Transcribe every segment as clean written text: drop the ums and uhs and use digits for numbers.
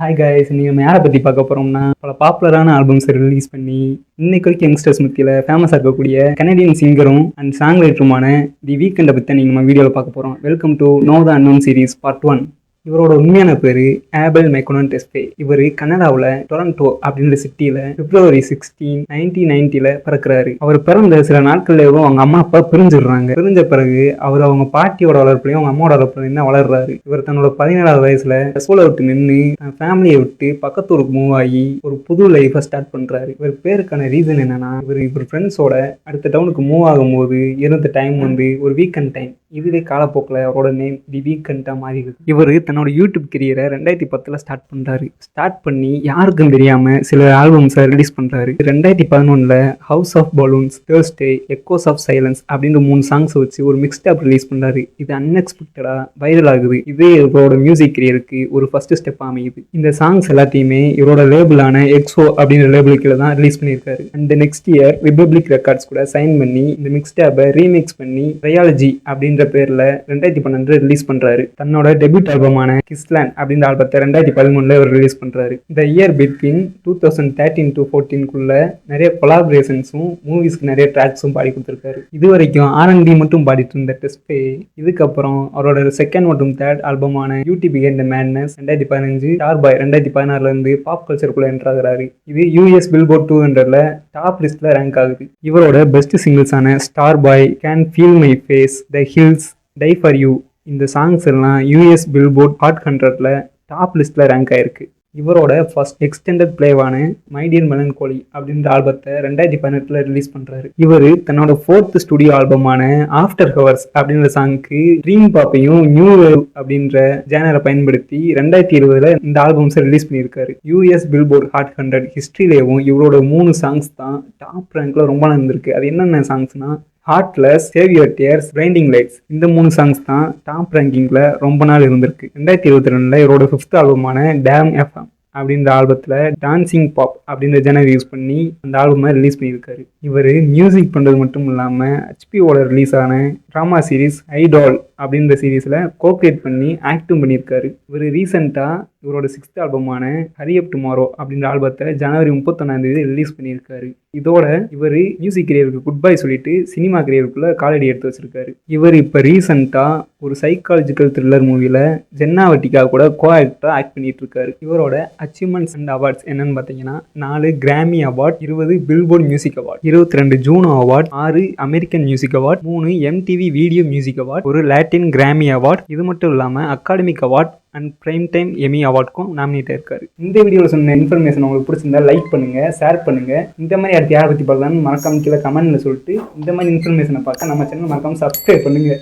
Hi guys, நீங்கள் நம்ம யாரை பற்றி பார்க்க போகிறோம்னா பல பாப்புலரான ஆல்பம்ஸை ரிலீஸ் பண்ணி இன்னைக்கு வரைக்கும் யங்ஸ்டர்ஸ் மத்தியில் ஃபேமஸாக இருக்கக்கூடிய கனடியன் சிங்கரும் அண்ட் சாங் ரைட்டருமான தி வீக்கெண்டை பற்றி நீங்கள் நம்ம வீடியோவில் பார்க்க போகிறோம். Welcome to know the unknown series part 1. இவரோட உண்மையான பேர் ஆபெல் மெக்கோனன் டெஸ்பே. இவர் கனடாவில் டொரண்டோ அப்படின்ற சிட்டியில் February 16, 1990 பிறக்கிறாரு. அவர் பிறந்த சில நாட்கள்லேயும் அவங்க அம்மா அப்பா பிரிஞ்சிடுறாங்க. பிரிஞ்ச பிறகு அவர் அவங்க பாட்டியோட வளர்ப்புலையும் அவங்க அம்மாவோட வளர்ப்புலையும் தான் வளர்றாரு. இவர் தன்னோட 17வது வயசுல ஸ்கூலை விட்டு நின்று ஃபேமிலியை விட்டு பக்கத்தூருக்கு மூவ் ஆகி ஒரு புது லைஃபை ஸ்டார்ட் பண்றாரு. இவர் பேருக்கான ரீசன் என்னன்னா, இவர் ஃப்ரெண்ட்ஸோட அடுத்த டவுனுக்கு மூவ் ஆகும்போது இருந்த டைம் ஒரு வீக்கெண்ட் டைம். இதுவே காலப்போக்கில் அவரோட நேம் தி வீக்கெண்டாக மாறி இருக்கு. இவர் தன்னோட யூடியூப் கரியரை 2010 ஸ்டார்ட் பண்ணுறாரு. ஸ்டார்ட் பண்ணி யாருக்கும் தெரியாமல் சில ஆல்பம்ஸை ரிலீஸ் பண்ணுறாரு. 2011 house of balloons, Thursday, echoes of silence அப்படின்ற 3 சாங்ஸை வச்சு ஒரு மிக்ஸ்டாப் ரிலீஸ் பண்ணுறாரு. இது அன்எக்ஸ்பெக்டடாக வைரல் ஆகுது. இதே இவரோட மியூசிக் கரியருக்கு ஒரு ஃபர்ஸ்ட் ஸ்டெப் அமையுது. இந்த சாங்ஸ் எல்லாத்தையுமே இவரோட லேபிளான எக்ஸோ அப்படின்ற லேபிளுக்கு தான் ரிலீஸ் பண்ணியிருக்காரு. And next year republic records கூட சைன் பண்ணி இந்த மிக்ஸ்டாப்பை ரீமிக்ஸ் பண்ணி ட்ரையாலஜி அப்படின்ற பேர்ல 2012 ரிலீஸ் பண்றாரு. தன்னோட டெபியூட் ஆல்பமான கிஸ்லேண்ட் அப்படின்ற ஆல்பத்தை 2013 இவர் ரிலீஸ் பண்றாரு. இந்த இயர் பிட்வீன் 2013 to 14 நிறைய கொலாபரேஷன்ஸும் மூவிஸ்க்கு நிறைய ட்ராக்ஸும் பாடி கொடுத்துருக்காரு. இது வரைக்கும் R&B மட்டும் பாடிட்டு இருந்த டெஸ்பே இதுக்கப்புறம் அவரோட செகண்ட் மற்றும் தேர்ட் ஆல்பமான யூடி பிகேன் தி மேட்னஸ் 2015, ஸ்டார் பாய் 2016 இருந்து பாப் கல்ச்சருக்குள்ள என்ட்ராகிறாரு. இது US பில்போர்ட் 200 டாப் லிஸ்ட்ல ரேங்க் ஆகுது. இவரோட பெஸ்ட் சிங்கிள்ஸான star boy, can feel my face, the hills, die for you இந்த சாங்ஸ் எல்லாம் US பில்போர்ட் ஹாட் 100 டாப் லிஸ்ட்ல ரேங்க் ஆயிருக்கு. இவரோட ஃபர்ஸ்ட் எக்ஸ்டெண்டட் பிளேவான மை டியர் மெலன்கோலி அப்படின்ற ஆல்பத்தை 2018 ரிலீஸ் பண்றாரு. இவர் தன்னோட 4th ஸ்டுடியோ ஆல்பமான ஆஃப்டர் ஹவர்ஸ் அப்படின்ற சாங்க்கு ட்ரீம் பாப்பையும் நியூ வேவ் அப்படின்ற ஜேனரை பயன்படுத்தி 2020 இந்த ஆல்பம்ஸை ரிலீஸ் பண்ணியிருக்காரு. US பில்போர்ட் ஹாட் 100 ஹிஸ்டரியிலேயும் இவரோட 3 சாங்ஸ் தான் டாப் ரேங்க்ல ரொம்ப நடந்திருக்கு. அது என்னென்ன சாங்ஸ்னா, heartless, save your tears, blinding lights இந்த 3 சாங்ஸ் தான் டாப் ரேங்கிங்ல ரொம்ப நாள் இருந்திருக்கு. 2022 இவரோட 5th ஆல்பமான டேம் FM அப்படின்ற ஆல்பத்தில் டான்சிங் பாப் அப்படின்ற ஜெனர் யூஸ் பண்ணி அந்த ஆல்பமை ரிலீஸ் பண்ணியிருக்காரு. இவர் மியூசிக் பண்ணுறது மட்டும் இல்லாமல் HPOட ரிலீஸ் ஆன ட்ராமா சீரீஸ் ஐடால் அப்படின்ற சீரீஸில் கோக்ரியேட் பண்ணி ஆக்டும் பண்ணியிருக்காரு. இவர் ரீசெண்டாக இவரோட 6th ஆல்பமான ஹரி அப் டுமாரோ அப்படின்ற ஆல்பத்தை January 31 ரிலீஸ் பண்ணியிருக்காரு. இதோட இவர் மியூசிக் கரியருக்கு குட் பை சொல்லிட்டு சினிமா கரியருக்குள்ள காலடி எடுத்து வச்சிருக்காரு. இவர் இப்போ ரீசெண்டாக ஒரு சைக்காலஜிக்கல் த்ரில்லர் மூவியில் ஜென்னாவட்டிக்கா கூட கோ-ஆக்டராக ஆக்ட் பண்ணிட்டு இருக்காரு. இவரோட அச்சீவ்மெண்ட்ஸ் அண்ட் அவார்ட்ஸ் என்னன்னு பார்த்தீங்கன்னா, 4 Grammy award, 20 Billboard music award, 22 Juno award, 6 American music award, 3 MTV video music award, ஒரு லாட்டின் கிராமி அவார்ட். இது மட்டும் இல்லாமல் academic award and prime time Emmy அவார்டுக்கும் நாமினேட் இருக்காரு. இந்த வீடியோவில் சொன்ன இன்ஃபர்மேஷன் உங்களுக்கு பிடிச்சிருந்தா லைக் பண்ணுங்க, ஷேர் பண்ணுங்க. இந்த மாதிரி அடுத்து யாரை பற்றி பார்க்கலாம்னு மறக்காம கீழே கமெண்ட்ல சொல்லிட்டு இந்த மாதிரி இன்ஃபர்மேஷனை பார்க்க நம்ம சேனல் மறக்காம சப்ஸ்கிரைப் பண்ணுங்க.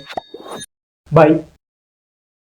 பாய்.